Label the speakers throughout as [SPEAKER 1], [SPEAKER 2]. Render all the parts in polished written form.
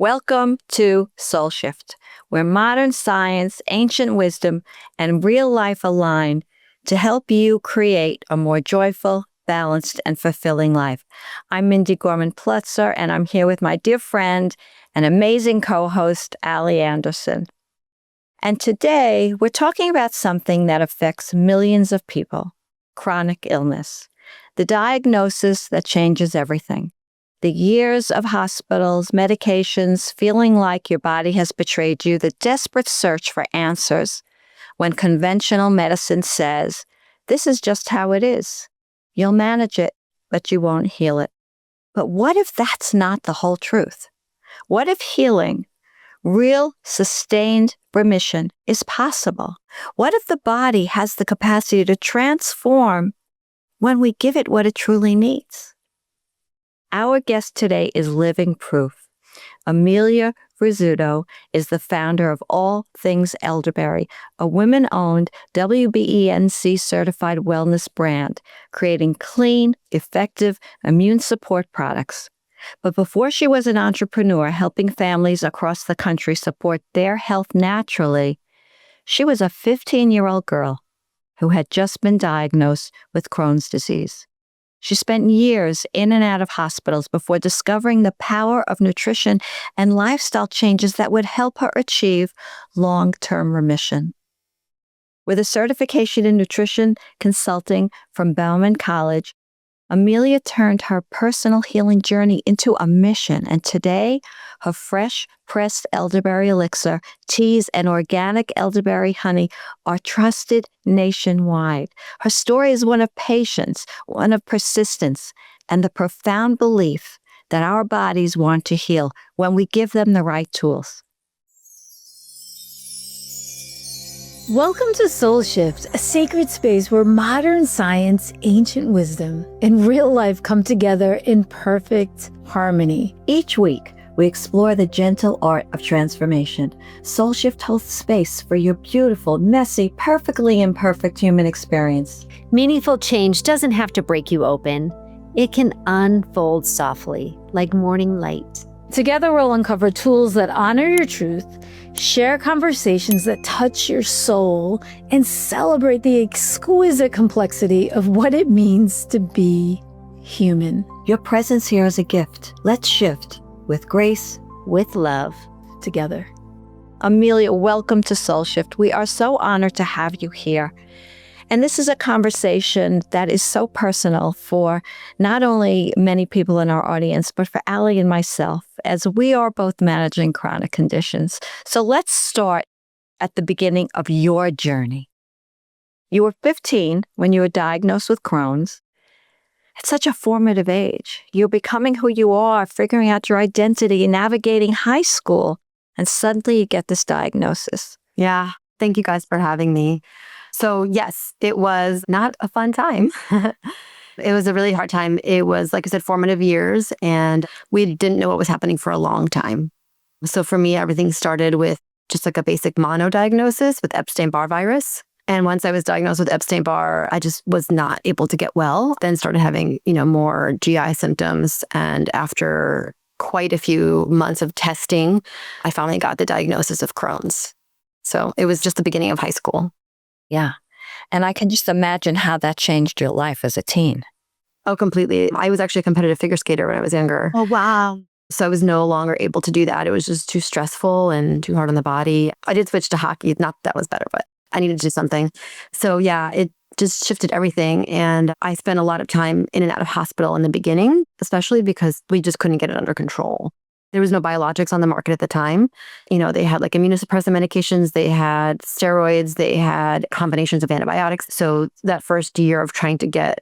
[SPEAKER 1] Welcome to SoulShift, where modern science, ancient wisdom, and real life align to help you create a more joyful, balanced, and fulfilling life. I'm Mindy Gorman-Plutzer, and I'm here with my dear friend and amazing co-host, Ali Anderson. And today, we're talking about something that affects millions of people, chronic illness, the diagnosis that changes everything. The years of hospitals, medications, feeling like your body has betrayed you, the desperate search for answers when conventional medicine says, this is just how it is. You'll manage it, but you won't heal it. But what if that's not the whole truth? What if healing, real sustained remission, is possible? What if the body has the capacity to transform when we give it what it truly needs? Our guest today is living proof. Emilia Rizzuto is the founder of All Things Elderberry, a women-owned WBENC certified wellness brand, creating clean, effective immune support products. But before she was an entrepreneur helping families across the country support their health naturally, she was a 15-year-old girl who had just been diagnosed with Crohn's disease. She spent years in and out of hospitals before discovering the power of nutrition and lifestyle changes that would help her achieve long-term remission. With a certification in nutrition consulting from Bauman College, Emilia turned her personal healing journey into a mission, and today, her fresh pressed elderberry elixir, teas, and organic elderberry honey are trusted nationwide. Her story is one of patience, one of persistence, and the profound belief that our bodies want to heal when we give them the right tools.
[SPEAKER 2] Welcome to SoulShift, a sacred space where modern science, ancient wisdom, and real life come together in perfect harmony.
[SPEAKER 1] Each week, we explore the gentle art of transformation. SoulShift holds space for your beautiful, messy, perfectly imperfect human experience.
[SPEAKER 3] Meaningful change doesn't have to break you open. It can unfold softly, like morning light.
[SPEAKER 2] Together, we'll uncover tools that honor your truth, share conversations that touch your soul, and celebrate the exquisite complexity of what it means to be human.
[SPEAKER 1] Your presence here is a gift. Let's shift with grace,
[SPEAKER 3] with love,
[SPEAKER 2] together.
[SPEAKER 1] Emilia, welcome to SoulShift. We are so honored to have you here. And this is a conversation that is so personal for not only many people in our audience, but for Ali and myself, as we are both managing chronic conditions. So let's start at the beginning of your journey. You were 15 when you were diagnosed with Crohn's. It's such a formative age. You're becoming who you are, figuring out your identity, navigating high school, and suddenly you get this diagnosis.
[SPEAKER 4] Yeah. Thank you guys for having me. So yes, it was not a fun time. It was a really hard time. It was, like I said, formative years, and we didn't know what was happening for a long time. So for me, everything started with just like a basic mono diagnosis with Epstein-Barr virus. And once I was diagnosed with Epstein-Barr, I just was not able to get well. Then started having, more GI symptoms. And after quite a few months of testing, I finally got the diagnosis of Crohn's. So it was just the beginning of high school.
[SPEAKER 1] Yeah. And I can just imagine how that changed your life as a teen.
[SPEAKER 4] Oh, completely. I was actually a competitive figure skater when I was younger.
[SPEAKER 3] Oh, wow.
[SPEAKER 4] So I was no longer able to do that. It was just too stressful and too hard on the body. I did switch to hockey. Not that was better, but I needed to do something. So yeah, it just shifted everything. And I spent a lot of time in and out of hospital in the beginning, especially because we just couldn't get it under control. There was no biologics on the market at the time. They had like immunosuppressant medications, they had steroids, they had combinations of antibiotics. So that first year of trying to get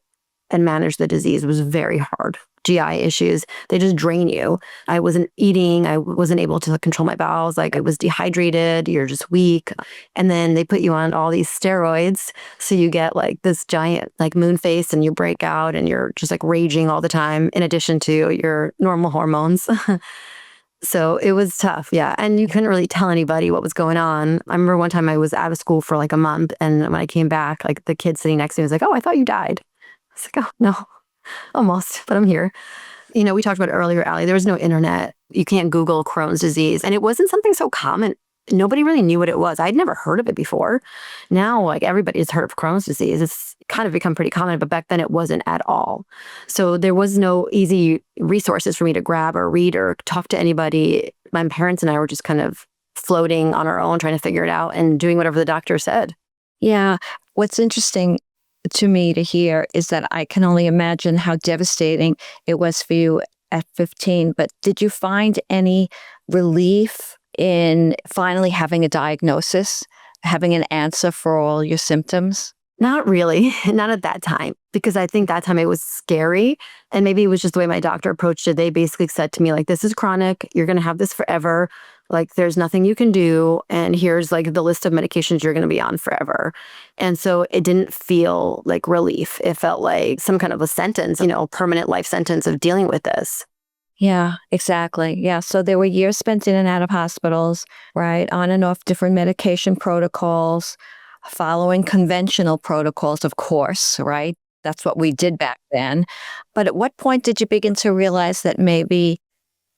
[SPEAKER 4] and manage the disease was very hard. GI issues, they just drain you. I wasn't eating, I wasn't able to control my bowels. Like I was dehydrated, you're just weak. And then they put you on all these steroids. So you get like this giant like moon face and you break out and you're just like raging all the time in addition to your normal hormones. So it was tough, yeah. And you couldn't really tell anybody what was going on. I remember one time I was out of school for like a month, and when I came back, like the kid sitting next to me was like, "Oh, I thought you died." I was like, "Oh, no, almost, but I'm here." We talked about it earlier, Ali, there was no internet. You can't Google Crohn's disease. And it wasn't something so common. Nobody really knew what it was. I'd never heard of it before. Now, like, everybody's heard of Crohn's disease. It's kind of become pretty common, but back then it wasn't at all. So there was no easy resources for me to grab or read or talk to anybody. My parents and I were just kind of floating on our own, trying to figure it out and doing whatever the doctor said.
[SPEAKER 1] Yeah. What's interesting to me to hear is that I can only imagine how devastating it was for you at 15. But did you find any relief in finally having a diagnosis, having an answer for all your symptoms?
[SPEAKER 4] Not really, not at that time, because I think that time it was scary. And maybe it was just the way my doctor approached it. They basically said to me, like, this is chronic. You're going to have this forever. Like, there's nothing you can do. And here's like the list of medications you're going to be on forever. And so it didn't feel like relief. It felt like some kind of a sentence, permanent life sentence of dealing with this.
[SPEAKER 1] Yeah, exactly. Yeah. So there were years spent in and out of hospitals, right? On and off different medication protocols, following conventional protocols, of course, right? That's what we did back then. But at what point did you begin to realize that maybe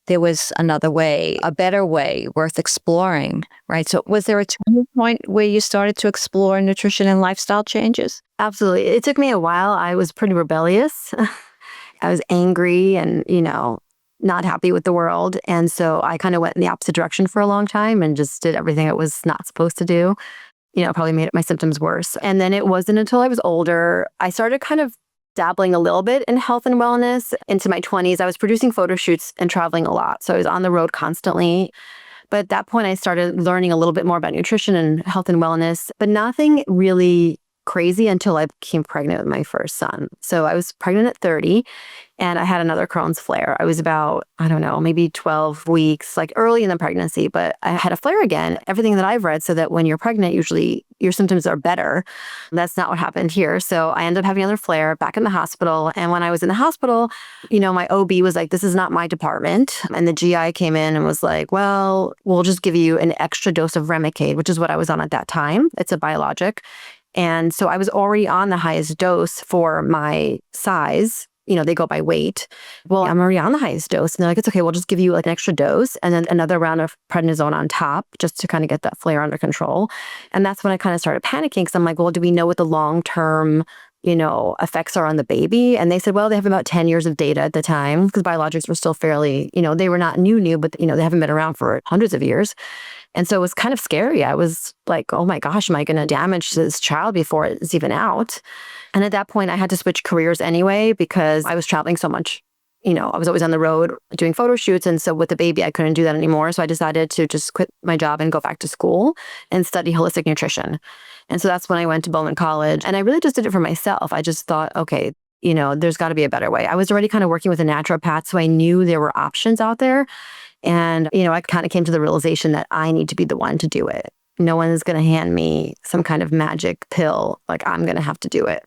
[SPEAKER 1] there was another way, a better way worth exploring, right? So was there a turning point where you started to explore nutrition and lifestyle changes?
[SPEAKER 4] Absolutely. It took me a while. I was pretty rebellious. I was angry and, not happy with the world. And so I kind of went in the opposite direction for a long time and just did everything I was not supposed to do. Probably made my symptoms worse. And then it wasn't until I was older, I started kind of dabbling a little bit in health and wellness. Into my 20s, I was producing photo shoots and traveling a lot. So I was on the road constantly. But at that point, I started learning a little bit more about nutrition and health and wellness, but nothing really crazy until I became pregnant with my first son. So I was pregnant at 30 and I had another Crohn's flare. I was about, maybe 12 weeks, like early in the pregnancy, but I had a flare again. Everything that I've read, so that when you're pregnant, usually your symptoms are better. That's not what happened here. So I ended up having another flare back in the hospital. And when I was in the hospital, my OB was like, this is not my department. And the GI came in and was like, well, we'll just give you an extra dose of Remicade, which is what I was on at that time. It's a biologic. And so I was already on the highest dose for my size. They go by weight. Well, I'm already on the highest dose. And they're like, it's okay, we'll just give you like an extra dose and then another round of prednisone on top just to kind of get that flare under control. And that's when I kind of started panicking because I'm like, well, do we know what the long-term, effects are on the baby? And they said, well, they have about 10 years of data at the time because biologics were still fairly, they were not new, but, they haven't been around for hundreds of years. And so it was kind of scary. I was like, oh my gosh, am I going to damage this child before it's even out? And at that point, I had to switch careers anyway because I was traveling so much. I was always on the road doing photo shoots. And so with the baby, I couldn't do that anymore. So I decided to just quit my job and go back to school and study holistic nutrition. And so that's when I went to Bowman College. And I really just did it for myself. I just thought, okay, there's got to be a better way. I was already kind of working with a naturopath, so I knew there were options out there. And, I kind of came to the realization that I need to be the one to do it. No one is going to hand me some kind of magic pill. Like, I'm going to have to do it.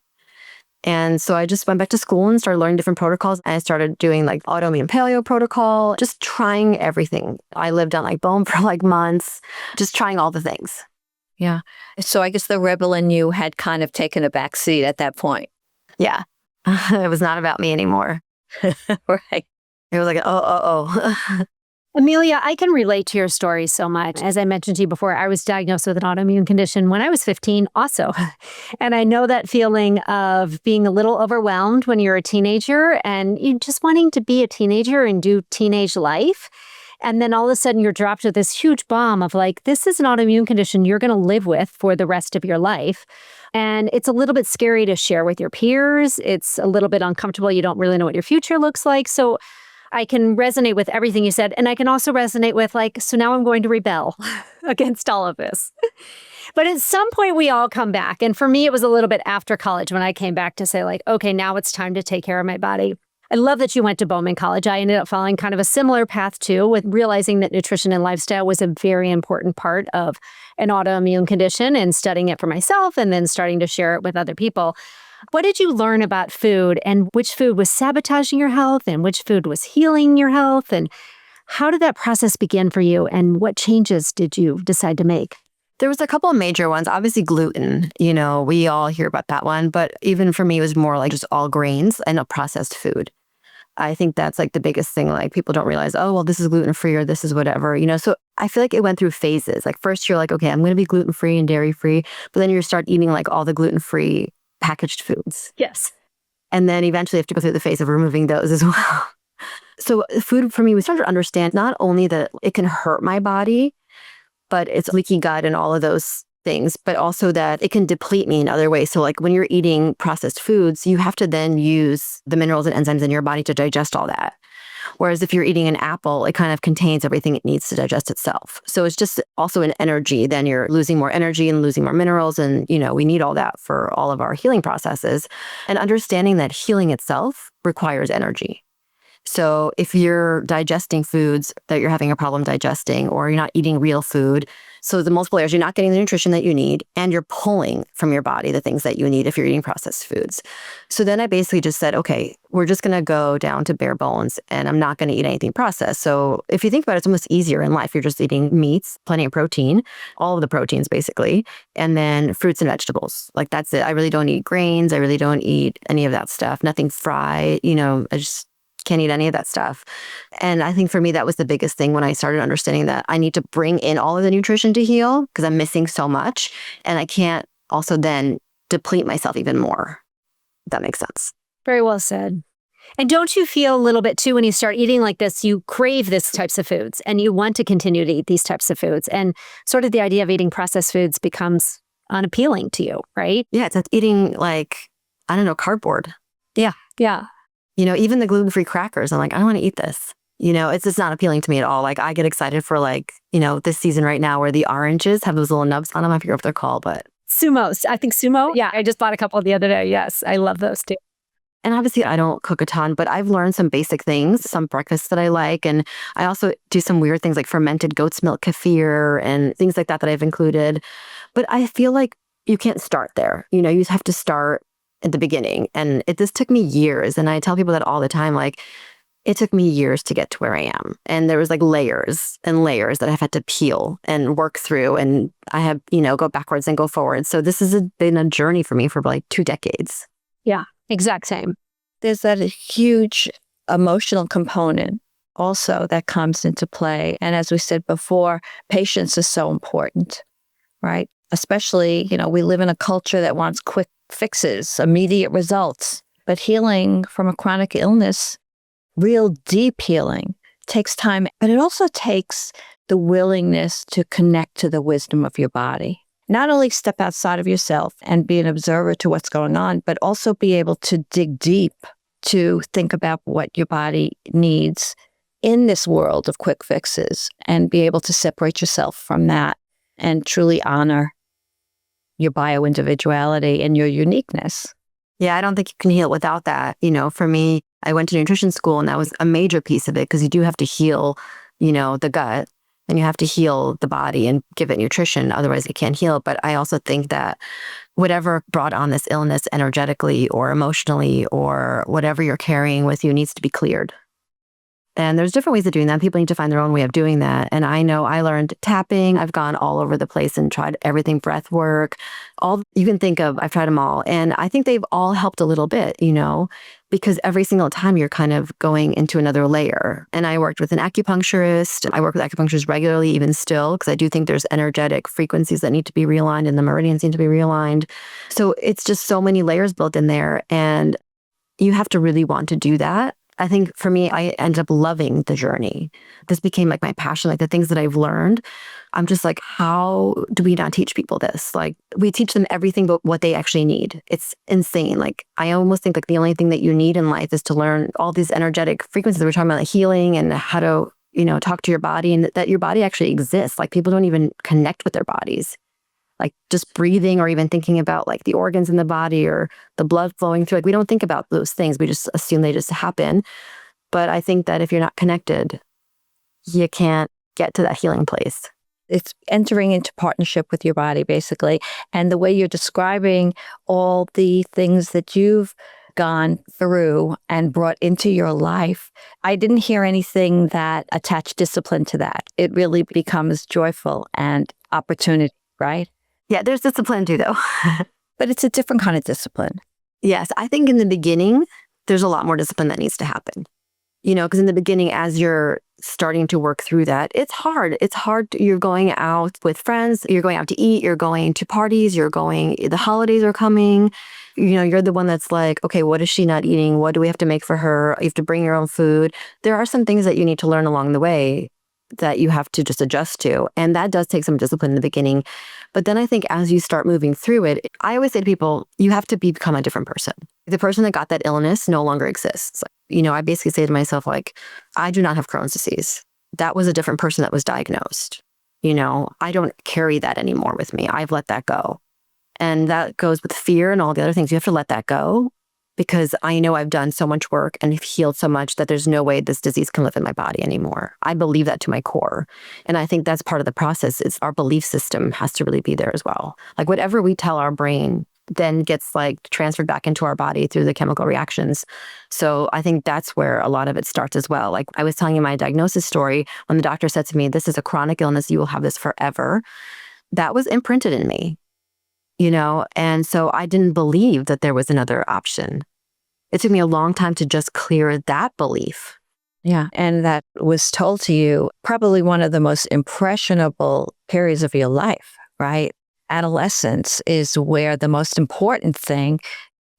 [SPEAKER 4] And so I just went back to school and started learning different protocols. And I started doing like autoimmune paleo protocol, just trying everything. I lived on like bone for like months, just trying all the things.
[SPEAKER 1] Yeah. So I guess the rebel in you had kind of taken a back seat at that point.
[SPEAKER 4] Yeah. It was not about me anymore.
[SPEAKER 1] Right.
[SPEAKER 4] It was like, oh.
[SPEAKER 3] Emilia, I can relate to your story so much. As I mentioned to you before, I was diagnosed with an autoimmune condition when I was 15 also. And I know that feeling of being a little overwhelmed when you're a teenager and you just wanting to be a teenager and do teenage life. And then all of a sudden you're dropped with this huge bomb of like, this is an autoimmune condition you're going to live with for the rest of your life. And it's a little bit scary to share with your peers. It's a little bit uncomfortable. You don't really know what your future looks like. So I can resonate with everything you said. And I can also resonate with like, so now I'm going to rebel against all of this. But at some point we all come back. And for me, it was a little bit after college when I came back to say like, okay, now it's time to take care of my body. I love that you went to Bowman College. I ended up following kind of a similar path too, with realizing that nutrition and lifestyle was a very important part of an autoimmune condition and studying it for myself and then starting to share it with other people. What did you learn about food and which food was sabotaging your health and which food was healing your health? And how did that process begin for you? And what changes did you decide to make?
[SPEAKER 4] There was a couple of major ones. Obviously gluten, we all hear about that one. But even for me, it was more like just all grains and processed food. I think that's like the biggest thing. Like people don't realize, oh, well, this is gluten-free or this is whatever, So I feel like it went through phases. Like first you're like, okay, I'm going to be gluten-free and dairy-free. But then you start eating like all the gluten-free packaged foods.
[SPEAKER 3] Yes.
[SPEAKER 4] And then eventually you have to go through the phase of removing those as well. So food for me, we started to understand not only that it can hurt my body, but it's leaky gut and all of those things, but also that it can deplete me in other ways. So like when you're eating processed foods, you have to then use the minerals and enzymes in your body to digest all that. Whereas if you're eating an apple, it kind of contains everything it needs to digest itself. So it's just also an energy. Then you're losing more energy and losing more minerals. And, we need all that for all of our healing processes. And understanding that healing itself requires energy. So if you're digesting foods that you're having a problem digesting, or you're not eating real food, so the multiple layers, you're not getting the nutrition that you need, and you're pulling from your body the things that you need if you're eating processed foods. So then I basically just said, okay, we're just going to go down to bare bones, and I'm not going to eat anything processed. So if you think about it, it's almost easier in life. You're just eating meats, plenty of protein, all of the proteins basically, and then fruits and vegetables. Like that's it. I really don't eat grains. I really don't eat any of that stuff. Nothing fried, I just can't eat any of that stuff. And I think for me, that was the biggest thing when I started understanding that I need to bring in all of the nutrition to heal because I'm missing so much. And I can't also then deplete myself even more. If that makes sense.
[SPEAKER 3] Very well said. And don't you feel a little bit too, when you start eating like this, you crave these types of foods and you want to continue to eat these types of foods. And sort of the idea of eating processed foods becomes unappealing to you, right?
[SPEAKER 4] Yeah, it's like eating cardboard.
[SPEAKER 3] Yeah. Yeah.
[SPEAKER 4] Even the gluten-free crackers, I'm like, I don't want to eat this. It's just not appealing to me at all. Like I get excited for this season right now where the oranges have those little nubs on them. I forget what they're called, but
[SPEAKER 3] Sumos. I think sumo. Yeah. I just bought a couple the other day. Yes. I love those too.
[SPEAKER 4] And obviously I don't cook a ton, but I've learned some basic things, some breakfasts that I like. And I also do some weird things like fermented goat's milk kefir and things like that I've included. But I feel like you can't start there. You have to start at the beginning. And this took me years. And I tell people that all the time, like, it took me years to get to where I am. And there was like layers and layers that I've had to peel and work through. And I have, go backwards and go forward. So this has been a journey for me for like 2 decades.
[SPEAKER 3] Yeah, exact same.
[SPEAKER 1] There's that huge emotional component also that comes into play. And as we said before, patience is so important, right? Especially, we live in a culture that wants quick fixes, immediate results. But healing from a chronic illness, real deep healing, takes time. But it also takes the willingness to connect to the wisdom of your body. Not only step outside of yourself and be an observer to what's going on, but also be able to dig deep to think about what your body needs in this world of quick fixes and be able to separate yourself from that and truly honor your bio-individuality and your uniqueness.
[SPEAKER 4] Yeah, I don't think you can heal without that. For me, I went to nutrition school and that was a major piece of it because you do have to heal, the gut and you have to heal the body and give it nutrition. Otherwise, it can't heal. But I also think that whatever brought on this illness energetically or emotionally or whatever you're carrying with you needs to be cleared. And there's different ways of doing that. People need to find their own way of doing that. And I know I learned tapping. I've gone all over the place and tried everything, breath work, all you can think of. I've tried them all. And I think they've all helped a little bit, because every single time you're kind of going into another layer. And I worked with an acupuncturist. I work with acupuncturists regularly, even still, because I do think there's energetic frequencies that need to be realigned and the meridians need to be realigned. So it's just so many layers built in there. And you have to really want to do that. I think for me, I ended up loving the journey. This became like my passion, like the things that I've learned. I'm just like, how do we not teach people this? Like we teach them everything but what they actually need. It's insane. Like I almost think like the only thing that you need in life is to learn all these energetic frequencies that we're talking about, like healing and how to, talk to your body and that your body actually exists. Like people don't even connect with their bodies. Like just breathing or even thinking about like the organs in the body or the blood flowing through. Like we don't think about those things. We just assume they just happen. But I think that if you're not connected, you can't get to that healing place.
[SPEAKER 1] It's entering into partnership with your body, basically. And the way you're describing all the things that you've gone through and brought into your life, I didn't hear anything that attached discipline to that. It really becomes joyful and opportunity, right?
[SPEAKER 4] Yeah, there's discipline too, though.
[SPEAKER 1] But it's a different kind of discipline.
[SPEAKER 4] Yes, I think in the beginning, there's a lot more discipline that needs to happen. because in the beginning, as you're starting to work through that, it's hard. It's hard. You're going out with friends, you're going out to eat, you're going to parties, the holidays are coming. You're the one that's like, okay, what is she not eating? What do we have to make for her? You have to bring your own food. There are some things that you need to learn along the way that you have to just adjust to. And that does take some discipline in the beginning. But then I think as you start moving through it, I always say to people, you have to become a different person. The person that got that illness no longer exists. I basically say to myself, like, I do not have Crohn's disease. That was a different person that was diagnosed. I don't carry that anymore with me. I've let that go. And that goes with fear and all the other things. You have to let that go because I know I've done so much work and have healed so much that there's no way this disease can live in my body anymore. I believe that to my core. And I think that's part of the process. It's our belief system has to really be there as well. Like whatever we tell our brain then gets transferred back into our body through the chemical reactions. So I think that's where a lot of it starts as well. Like I was telling you my diagnosis story when the doctor said to me, this is a chronic illness, you will have this forever. That was imprinted in me, and so I didn't believe that there was another option. It took me a long time to just clear that belief.
[SPEAKER 1] Yeah. And that was told to you probably one of the most impressionable periods of your life, right? Adolescence is where the most important thing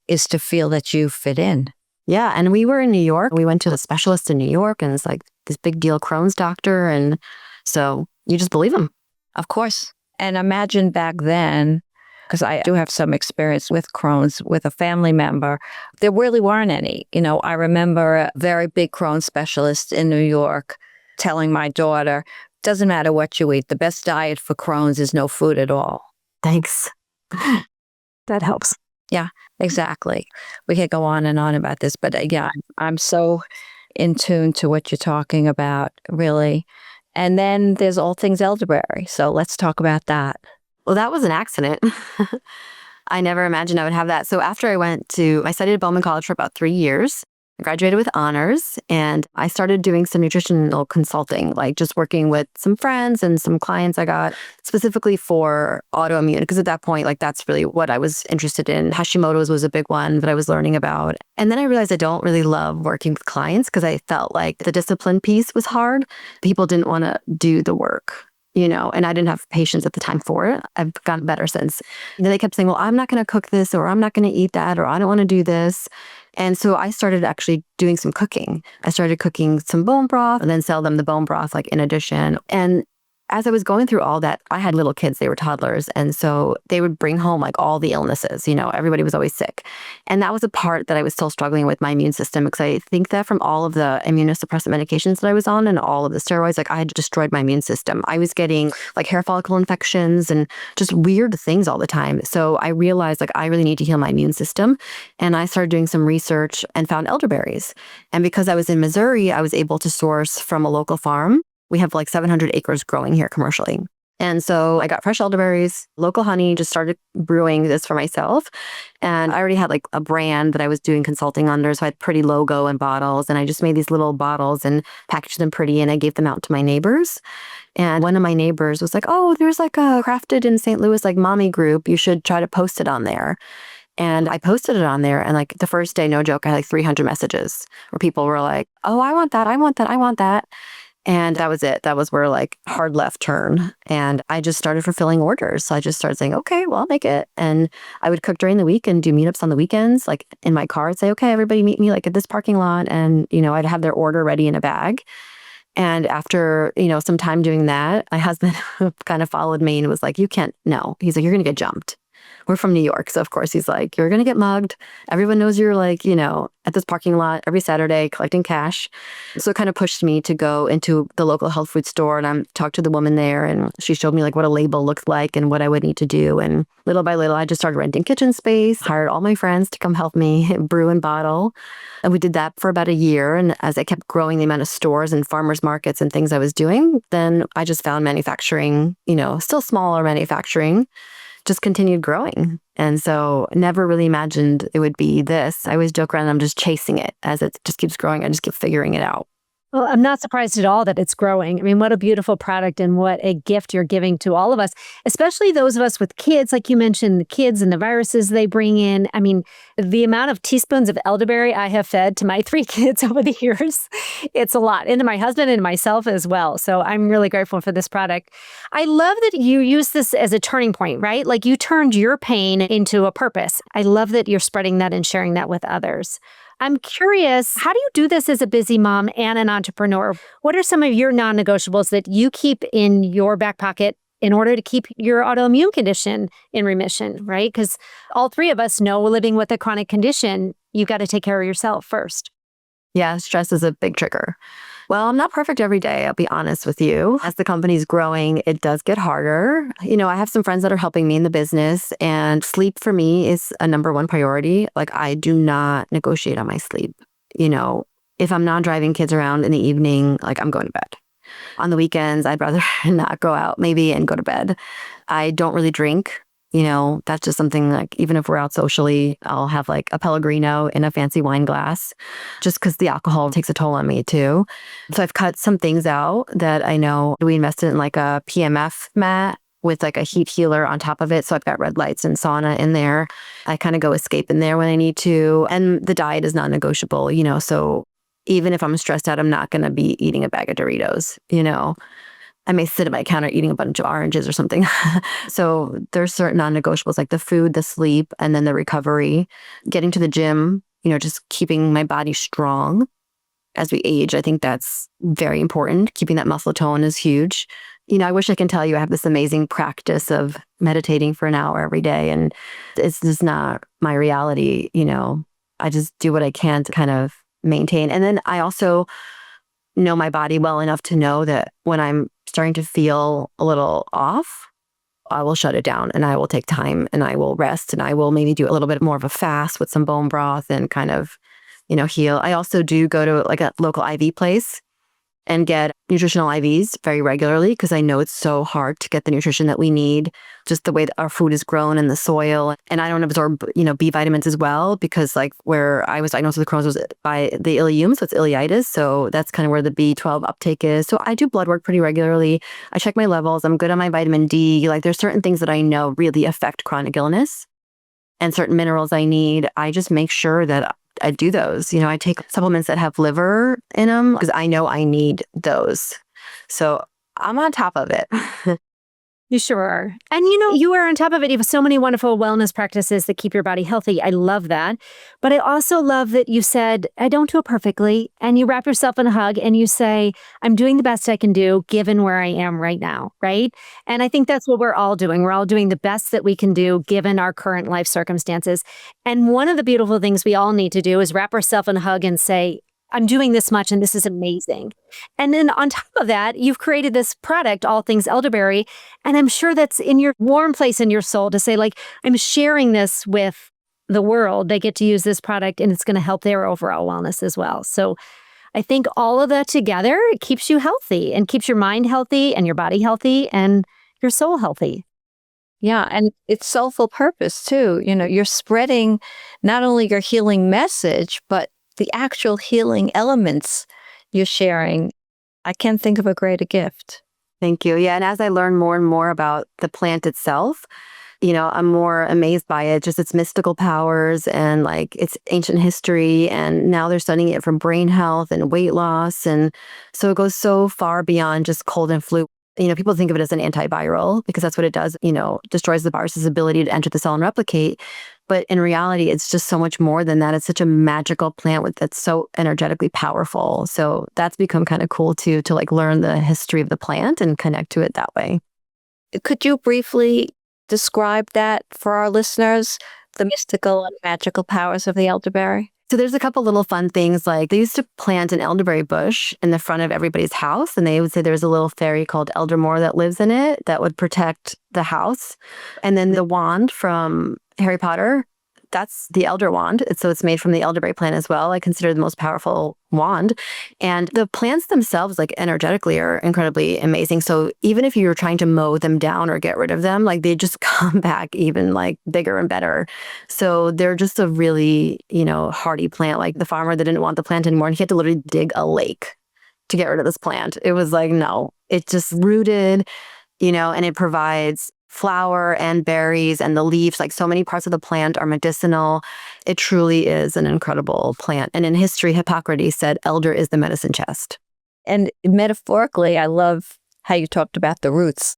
[SPEAKER 1] is to feel that you fit in.
[SPEAKER 4] Yeah. And we were in New York. We went to a specialist in New York, and it's like this big deal Crohn's doctor. And so you just believe him.
[SPEAKER 1] Of course. And imagine back then, because I do have some experience with Crohn's with a family member, there really weren't any. I remember a very big Crohn's specialist in New York telling my daughter, doesn't matter what you eat, the best diet for Crohn's is no food at all.
[SPEAKER 4] Thanks.
[SPEAKER 3] That helps.
[SPEAKER 1] Yeah, exactly. We could go on and on about this, but yeah, I'm so in tune to what you're talking about, really. And then there's All Things Elderberry. So let's talk about that.
[SPEAKER 4] Well, that was an accident. I never imagined I would have that. So after I studied at Bowman College for about 3 years. I graduated with honors, and I started doing some nutritional consulting, like just working with some friends and some clients I got specifically for autoimmune. Because at that point, that's really what I was interested in. Hashimoto's was a big one that I was learning about. And then I realized I don't really love working with clients because I felt like the discipline piece was hard. People didn't want to do the work. And I didn't have patience at the time for it. I've gotten better since. They kept saying, well, I'm not going to cook this, or I'm not going to eat that, or I don't want to do this. And so I started actually doing some cooking. I started cooking some bone broth and then sell them the bone broth in addition. And as I was going through all that, I had little kids, they were toddlers. And so they would bring home all the illnesses, everybody was always sick. And that was a part that I was still struggling with my immune system, because I think that from all of the immunosuppressant medications that I was on and all of the steroids, I had destroyed my immune system. I was getting hair follicle infections and just weird things all the time. So I realized I really need to heal my immune system. And I started doing some research and found elderberries. And because I was in Missouri, I was able to source from a local farm. We have 700 acres growing here commercially. And so I got fresh elderberries, local honey, just started brewing this for myself. And I already had a brand that I was doing consulting under. So I had pretty logo and bottles. And I just made these little bottles and packaged them pretty. And I gave them out to my neighbors. And one of my neighbors was like, oh, there's a crafted in St. Louis, mommy group. You should try to post it on there. And I posted it on there. And the first day, no joke, I had 300 messages where people were like, oh, I want that. I want that. I want that. And that was it. That was where hard left turn. And I just started fulfilling orders. So I just started saying, okay, well, I'll make it. And I would cook during the week and do meetups on the weekends. In my car, I'd say, okay, everybody meet me at this parking lot. And, I'd have their order ready in a bag. And after, some time doing that, my husband kind of followed me and was like, you can't, no. He's like, you're going to get jumped. We're from New York. So of course he's like, you're going to get mugged. Everyone knows you're at this parking lot every Saturday collecting cash. So it kind of pushed me to go into the local health food store, and I talked to the woman there, and she showed me what a label looks like and what I would need to do. And little by little, I just started renting kitchen space, hired all my friends to come help me brew and bottle. And we did that for about a year. And as I kept growing the amount of stores and farmers markets and things I was doing, then I just found manufacturing, still smaller manufacturing, just continued growing. And so never really imagined it would be this. I always joke around, I'm just chasing it as it just keeps growing. I just keep figuring it out.
[SPEAKER 3] Well, I'm not surprised at all that it's growing. I mean, what a beautiful product and what a gift you're giving to all of us, especially those of us with kids. Like you mentioned, the kids and the viruses they bring in. I mean, the amount of teaspoons of elderberry I have fed to my 3 kids over the years, it's a lot, and to my husband and myself as well. So I'm really grateful for this product. I love that you use this as a turning point, right? Like you turned your pain into a purpose. I love that you're spreading that and sharing that with others. I'm curious, how do you do this as a busy mom and an entrepreneur? What are some of your non-negotiables that you keep in your back pocket in order to keep your autoimmune condition in remission, right? Because all three of us know living with a chronic condition, you got to take care of yourself first.
[SPEAKER 4] Yeah, stress is a big trigger. Well, I'm not perfect every day, I'll be honest with you. As the company's growing, it does get harder. I have some friends that are helping me in the business, and sleep for me is a number one priority. Like, I do not negotiate on my sleep. If I'm not driving kids around in the evening, like, I'm going to bed. On the weekends, I'd rather not go out maybe and go to bed. I don't really drink. That's just something like, even if we're out socially, I'll have like a Pellegrino in a fancy wine glass just because the alcohol takes a toll on me too. So I've cut some things out that I know. We invested in like a PMF mat with like a heat healer on top of it. So I've got red lights and sauna in there. I kind of go escape in there when I need to. And the diet is non-negotiable, so even if I'm stressed out, I'm not going to be eating a bag of Doritos. I may sit at my counter eating a bunch of oranges or something. So there's certain non-negotiables like the food, the sleep, and then the recovery. Getting to the gym, just keeping my body strong as we age. I think that's very important. Keeping that muscle tone is huge. I wish I can tell you I have this amazing practice of meditating for an hour every day, and it's just not my reality. I just do what I can to kind of maintain. And then I also know my body well enough to know that when I'm starting to feel a little off, I will shut it down and I will take time and I will rest and I will maybe do a little bit more of a fast with some bone broth and kind of, heal. I also do go to like a local IV place and get nutritional IVs very regularly because I know it's so hard to get the nutrition that we need, just the way that our food is grown in the soil. And I don't absorb, B vitamins as well because like where I was diagnosed with Crohn's was by the ileum, so it's ileitis. So that's kind of where the B12 uptake is. So I do blood work pretty regularly. I check my levels. I'm good on my vitamin D. Like there's certain things that I know really affect chronic illness and certain minerals I need. I just make sure that I do those. I take supplements that have liver in them because I know I need those. So I'm on top of it.
[SPEAKER 3] You sure are. And you are on top of it. You have so many wonderful wellness practices that keep your body healthy. I love that. But I also love that you said, I don't do it perfectly. And you wrap yourself in a hug and you say, I'm doing the best I can do given where I am right now. Right. And I think that's what we're all doing. We're all doing the best that we can do given our current life circumstances. And one of the beautiful things we all need to do is wrap ourselves in a hug and say, I'm doing this much and this is amazing. And then on top of that, you've created this product, All Things Elderberry. And I'm sure that's in your warm place in your soul to say, like, I'm sharing this with the world. They get to use this product and it's going to help their overall wellness as well. So I think all of that together keeps you healthy and keeps your mind healthy and your body healthy and your soul healthy.
[SPEAKER 1] Yeah, and it's soulful purpose too. You're spreading not only your healing message, but the actual healing elements you're sharing. I can't think of a greater gift.
[SPEAKER 4] Thank you. Yeah. And as I learn more and more about the plant itself, I'm more amazed by it, just its mystical powers and like its ancient history. And now they're studying it for brain health and weight loss. And so it goes so far beyond just cold and flu. People think of it as an antiviral because that's what it does, destroys the virus's ability to enter the cell and replicate. But in reality, it's just so much more than that. It's such a magical plant that's so energetically powerful. So that's become kind of cool too, to like learn the history of the plant and connect to it that way.
[SPEAKER 1] Could you briefly describe that for our listeners, the mystical and magical powers of the elderberry?
[SPEAKER 4] So there's a couple little fun things, like they used to plant an elderberry bush in the front of everybody's house. And they would say there's a little fairy called Eldermore that lives in it that would protect the house. And then the wand from Harry Potter, that's the elder wand. So it's made from the elderberry plant as well. I consider the most powerful wand. And the plants themselves, like energetically, are incredibly amazing. So even if you're trying to mow them down or get rid of them, like they just come back even like bigger and better. So they're just a really, hardy plant. Like the farmer that didn't want the plant anymore, and he had to literally dig a lake to get rid of this plant. It was like, no, it just rooted, and it provides flower and berries and the leaves. Like so many parts of the plant are medicinal. It truly is an incredible plant. And in history, Hippocrates said, elder is the medicine chest.
[SPEAKER 1] And metaphorically, I love how you talked about the roots.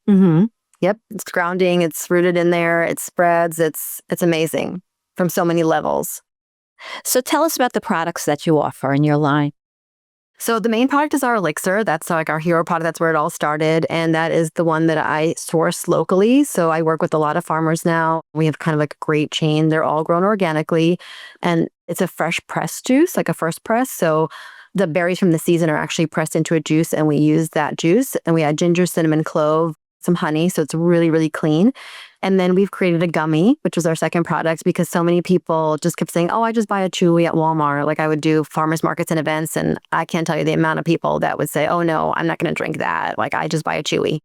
[SPEAKER 4] Mm-hmm. Yep. It's grounding. It's rooted in there. It spreads. It's amazing from so many levels.
[SPEAKER 1] So tell us about the products that you offer in your line.
[SPEAKER 4] So the main product is our elixir. That's like our hero product. That's where it all started. And that is the one that I source locally. So I work with a lot of farmers now. We have kind of like a great chain. They're all grown organically. And it's a fresh pressed juice, like a first press. So the berries from the season are actually pressed into a juice, and we use that juice. And we add ginger, cinnamon, clove, some honey. So it's really, really clean. And then we've created a gummy, which was our second product, because so many people just kept saying, oh, I just buy a chewy at Walmart. Like I would do farmers markets and events, and I can't tell you the amount of people that would say, oh no, I'm not going to drink that. Like I just buy a chewy.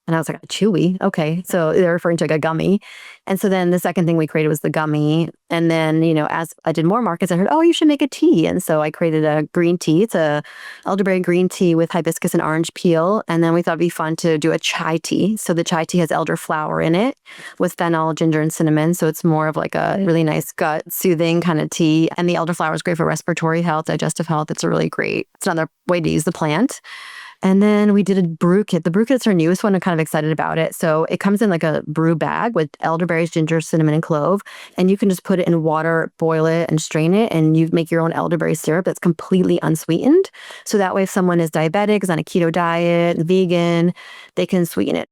[SPEAKER 4] And I was like, a chewy? Okay. So they're referring to like a gummy. And so then the second thing we created was the gummy. And then, as I did more markets, I heard, oh, you should make a tea. And so I created a green tea. It's a elderberry green tea with hibiscus and orange peel. And then we thought it'd be fun to do a chai tea. So the chai tea has elderflower in it with fennel, ginger, and cinnamon. So it's more of like a really nice gut soothing kind of tea. And the elderflower is great for respiratory health, digestive health. It's another way to use the plant. And then we did a brew kit. The brew kit's our newest one. I'm kind of excited about it. So it comes in like a brew bag with elderberries, ginger, cinnamon, and clove. And you can just put it in water, boil it, and strain it. And you make your own elderberry syrup that's completely unsweetened. So that way, if someone is diabetic, is on a keto diet, vegan, they can sweeten it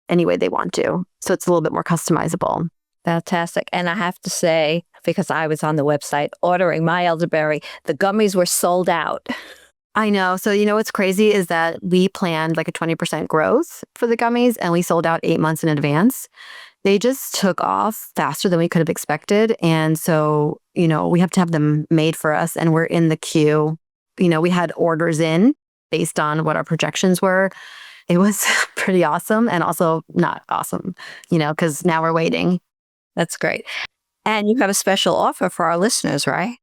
[SPEAKER 4] any way they want to. So it's a little bit more customizable.
[SPEAKER 1] Fantastic. And I have to say, because I was on the website ordering my elderberry, the gummies were sold out.
[SPEAKER 4] I know. So, what's crazy is that we planned like a 20% growth for the gummies, and we sold out 8 months in advance. They just took off faster than we could have expected. And so, we have to have them made for us, and we're in the queue. We had orders in based on what our projections were. It was pretty awesome, and also not awesome, because now we're waiting.
[SPEAKER 1] That's great. And you have a special offer for our listeners, right?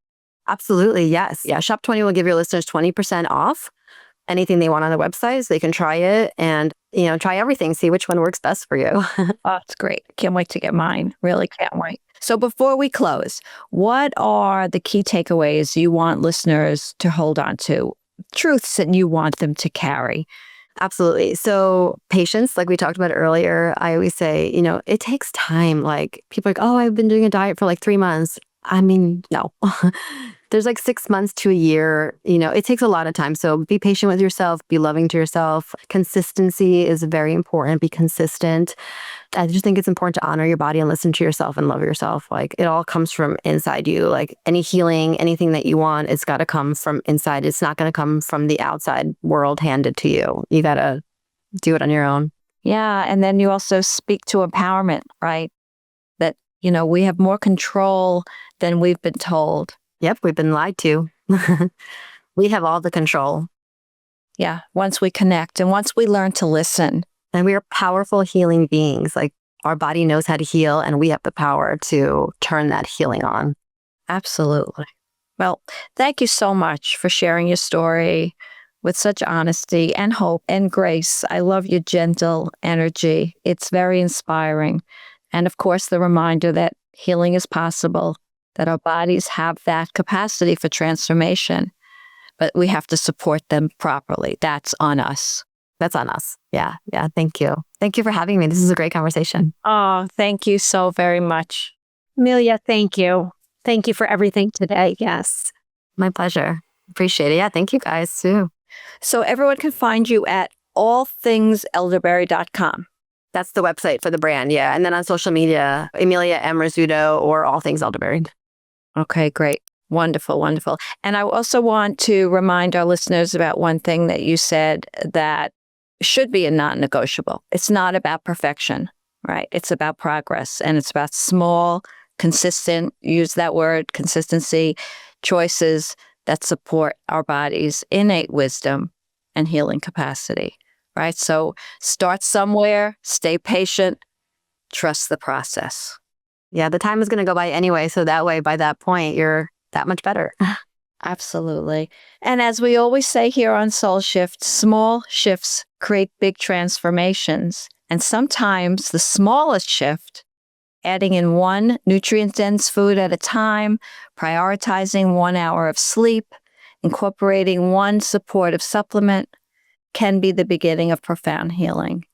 [SPEAKER 4] Absolutely. Yes. Yeah. Shop 20 will give your listeners 20% off anything they want on the website, so they can try it and, try everything, see which one works best for you.
[SPEAKER 1] Oh, it's great. Can't wait to get mine. Really can't wait. So before we close, what are the key takeaways you want listeners to hold on to? Truths that you want them to carry?
[SPEAKER 4] Absolutely. So patience, like we talked about earlier, I always say, it takes time. Like people are like, oh, I've been doing a diet for like 3 months. I mean, no. There's like 6 months to a year. It takes a lot of time. So be patient with yourself, be loving to yourself. Consistency is very important. Be consistent. I just think it's important to honor your body and listen to yourself and love yourself. Like it all comes from inside you. Like any healing, anything that you want, it's got to come from inside. It's not going to come from the outside world handed to you. You got to do it on your own.
[SPEAKER 1] Yeah. And then you also speak to empowerment, right? That, we have more control than we've been told.
[SPEAKER 4] Yep, we've been lied to. We have all the control.
[SPEAKER 1] Yeah, once we connect and once we learn to listen.
[SPEAKER 4] And we are powerful healing beings. Like our body knows how to heal, and we have the power to turn that healing on.
[SPEAKER 1] Absolutely. Well, thank you so much for sharing your story with such honesty and hope and grace. I love your gentle energy. It's very inspiring. And of course, the reminder that healing is possible, that our bodies have that capacity for transformation, but we have to support them properly. That's on us.
[SPEAKER 4] That's on us. Yeah. Yeah. Thank you. Thank you for having me. This is a great conversation.
[SPEAKER 1] Oh, thank you so very much.
[SPEAKER 3] Emilia, thank you. Thank you for everything today. Yes.
[SPEAKER 4] My pleasure. Appreciate it. Yeah. Thank you guys too.
[SPEAKER 1] So everyone can find you at allthingselderberry.com.
[SPEAKER 4] That's the website for the brand. Yeah. And then on social media, Emilia M. Rizzuto or All Things Elderberry.
[SPEAKER 1] Okay, great. Wonderful, wonderful. And I also want to remind our listeners about one thing that you said that should be a non-negotiable. It's not about perfection, right? It's about progress, and it's about small, consistent, use that word, consistency, choices that support our body's innate wisdom and healing capacity, right? So start somewhere, stay patient, trust the process.
[SPEAKER 4] Yeah, the time is going to go by anyway. So that way, by that point, you're that much better.
[SPEAKER 1] Absolutely. And as we always say here on Soul Shift, small shifts create big transformations. And sometimes the smallest shift, adding in one nutrient-dense food at a time, prioritizing 1 hour of sleep, incorporating one supportive supplement, can be the beginning of profound healing.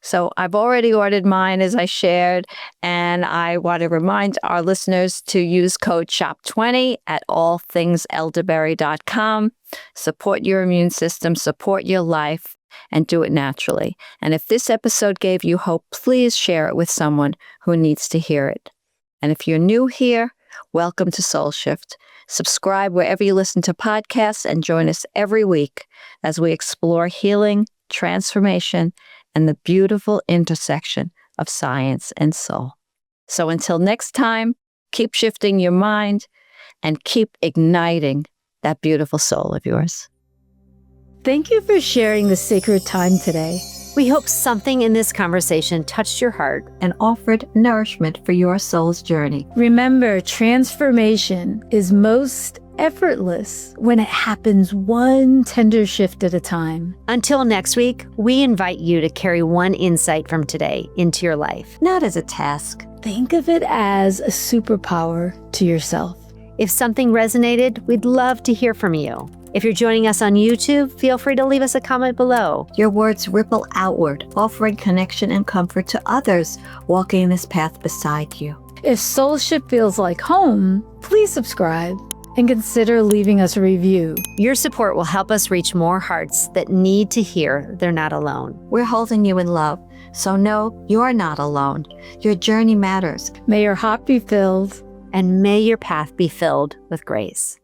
[SPEAKER 1] So I've already ordered mine, as I shared, and I want to remind our listeners to use code SHOP20 at allthingselderberry.com. Support your immune system, support your life, and do it naturally. And if this episode gave you hope, please share it with someone who needs to hear it. And if you're new here, welcome to Soul Shift. Subscribe wherever you listen to podcasts and join us every week as we explore healing, transformation, and the beautiful intersection of science and soul. So until next time, keep shifting your mind and keep igniting that beautiful soul of yours.
[SPEAKER 2] Thank you for sharing the sacred time today.
[SPEAKER 3] We hope something in this conversation touched your heart
[SPEAKER 1] And offered nourishment for your soul's journey.
[SPEAKER 2] Remember, transformation is most effortless when it happens one tender shift at a time.
[SPEAKER 3] Until next week, we invite you to carry one insight from today into your life.
[SPEAKER 1] Not as a task.
[SPEAKER 2] Think of it as a superpower to yourself.
[SPEAKER 3] If something resonated, we'd love to hear from you. If you're joining us on YouTube, feel free to leave us a comment below.
[SPEAKER 1] Your words ripple outward, offering connection and comfort to others walking this path beside you.
[SPEAKER 2] If SoulShift feels like home, please subscribe and consider leaving us a review.
[SPEAKER 3] Your support will help us reach more hearts that need to hear they're not alone.
[SPEAKER 1] We're holding you in love, so know you're not alone. Your journey matters.
[SPEAKER 2] May your heart be filled.
[SPEAKER 3] And may your path be filled with grace.